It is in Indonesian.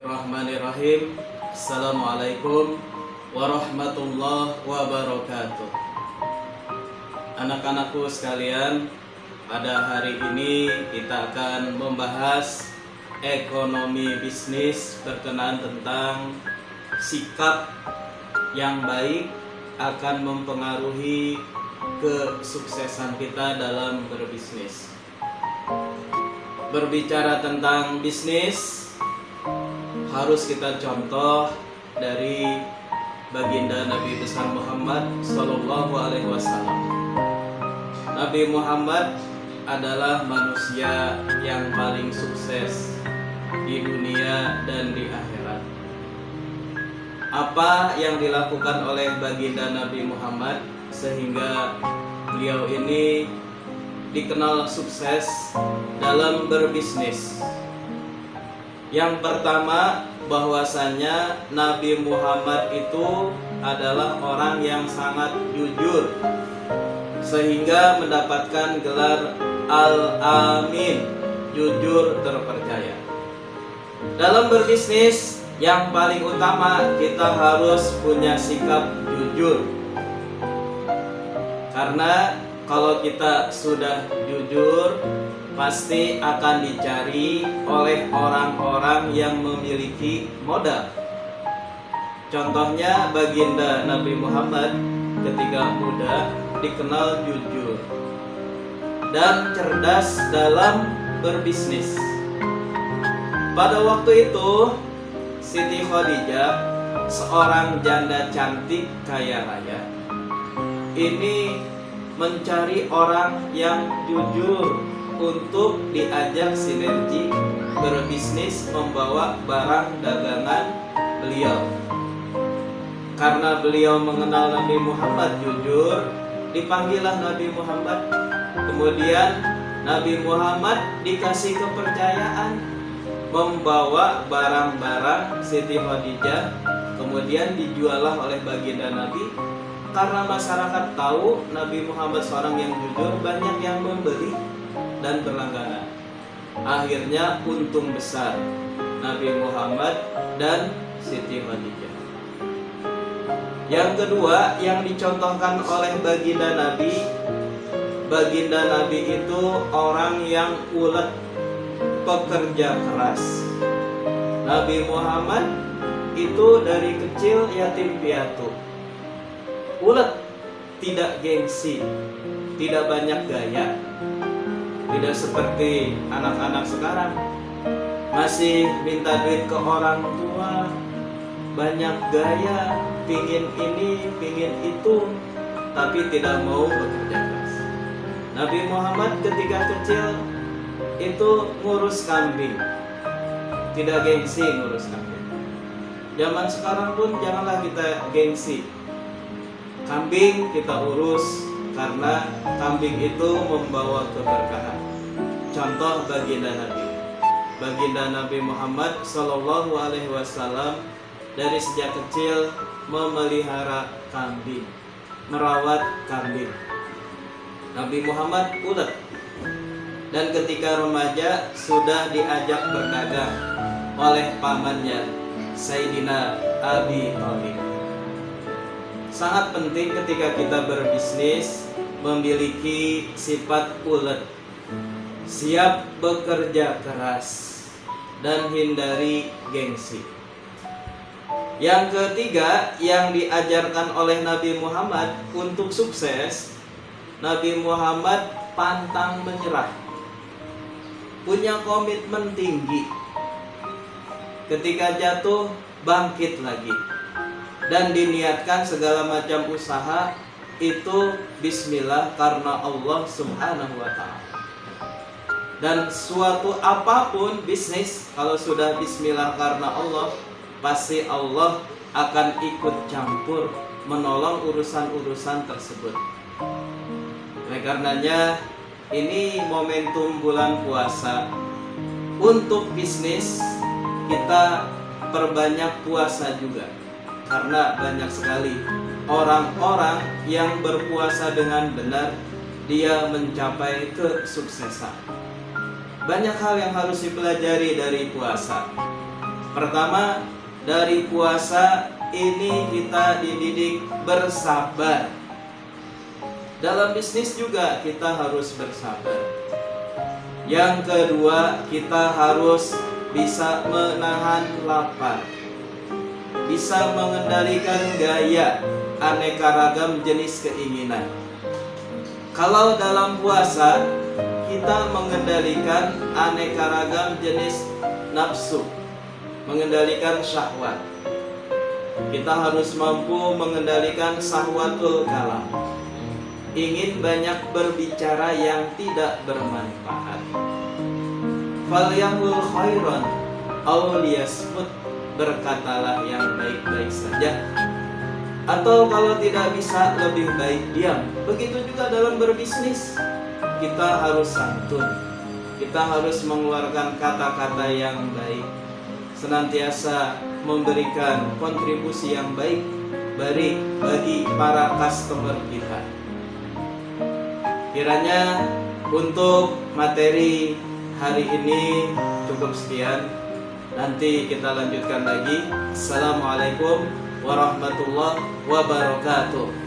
Bismillahirrahmanirrahim. Assalamualaikum warahmatullahi wabarakatuh. Anak-anakku sekalian, pada hari ini kita akan membahas ekonomi bisnis berkenaan tentang sikap yang baik akan mempengaruhi kesuksesan kita dalam berbisnis. Berbicara tentang bisnis, harus kita contoh dari baginda Nabi besar Muhammad Sallallahu Alaihi Wasallam. Nabi Muhammad adalah manusia yang paling sukses di dunia dan di akhirat. Apa yang dilakukan oleh baginda Nabi Muhammad sehingga beliau ini dikenal sukses dalam berbisnis? Yang pertama, bahwasanya Nabi Muhammad itu adalah orang yang sangat jujur sehingga mendapatkan gelar Al-Amin, jujur terpercaya. Dalam berbisnis, yang paling utama kita harus punya sikap jujur. Karena kalau kita sudah jujur, pasti akan dicari oleh orang-orang yang memiliki modal. Contohnya baginda Nabi Muhammad ketika muda dikenal jujur dan cerdas dalam berbisnis. Pada waktu itu Siti Khadijah, seorang janda cantik kaya raya, ini mencari orang yang jujur untuk diajak sinergi berbisnis membawa barang dagangan beliau. Karena beliau mengenal Nabi Muhammad jujur, dipanggillah Nabi Muhammad. Kemudian Nabi Muhammad dikasih kepercayaan membawa barang-barang Siti Khadijah, kemudian dijuallah oleh baginda Nabi. Karena masyarakat tahu Nabi Muhammad seorang yang jujur, banyak yang membeli dan berlangganan. Akhirnya untung besar Nabi Muhammad dan Siti Khadijah. Yang kedua yang dicontohkan oleh baginda Nabi itu orang yang ulet, pekerja keras. Nabi Muhammad itu dari kecil yatim piatu, ulet, tidak gengsi, tidak banyak gaya. Tidak seperti anak-anak sekarang, masih minta duit ke orang tua, banyak gaya, pingin ini, pingin itu, tapi tidak mau bekerja keras. Nabi Muhammad ketika kecil itu ngurus kambing, tidak gengsi ngurus kambing. Zaman sekarang pun janganlah kita gengsi, kambing kita urus, karena kambing itu membawa keberkahan. Contoh baginda Nabi Muhammad Sallallahu Alaihi Wasallam dari sejak kecil memelihara kambing, merawat kambing. Nabi Muhammad ulet, dan ketika remaja sudah diajak berdagang oleh pamannya Sayyidina Abi Thalib. Sangat penting ketika kita berbisnis memiliki sifat ulet, siap bekerja keras, dan hindari gengsi. Yang ketiga yang diajarkan oleh Nabi Muhammad untuk sukses, Nabi Muhammad pantang menyerah, punya komitmen tinggi. Ketika jatuh, bangkit lagi. Dan diniatkan segala macam usaha itu bismillah karena Allah Subhanahu wa ta'ala. Dan suatu apapun bisnis, kalau sudah bismillah karena Allah, pasti Allah akan ikut campur menolong urusan-urusan tersebut. Oleh karenanya ini momentum bulan puasa. Untuk bisnis kita perbanyak puasa juga, karena banyak sekali orang-orang yang berpuasa dengan benar, dia mencapai kesuksesan. Banyak hal yang harus dipelajari dari puasa. Pertama, dari puasa ini kita dididik bersabar. Dalam bisnis juga kita harus bersabar. Yang kedua, kita harus bisa menahan lapar, bisa mengendalikan gaya aneka ragam jenis keinginan. Kalau dalam puasa kita mengendalikan aneka ragam jenis nafsu, mengendalikan syahwat. Kita harus mampu mengendalikan syahwatul kalam, ingin banyak berbicara yang tidak bermanfaat. Falyaqul khairan aw liyasmut, berkatalah yang baik-baik saja, atau kalau tidak bisa lebih baik diam. Begitu juga dalam berbisnis, kita harus santun, kita harus mengeluarkan kata-kata yang baik, senantiasa memberikan kontribusi yang baik bagi para customer kita. Kiranya untuk materi hari ini cukup sekian. Nanti kita lanjutkan lagi. Assalamualaikum warahmatullahi wabarakatuh.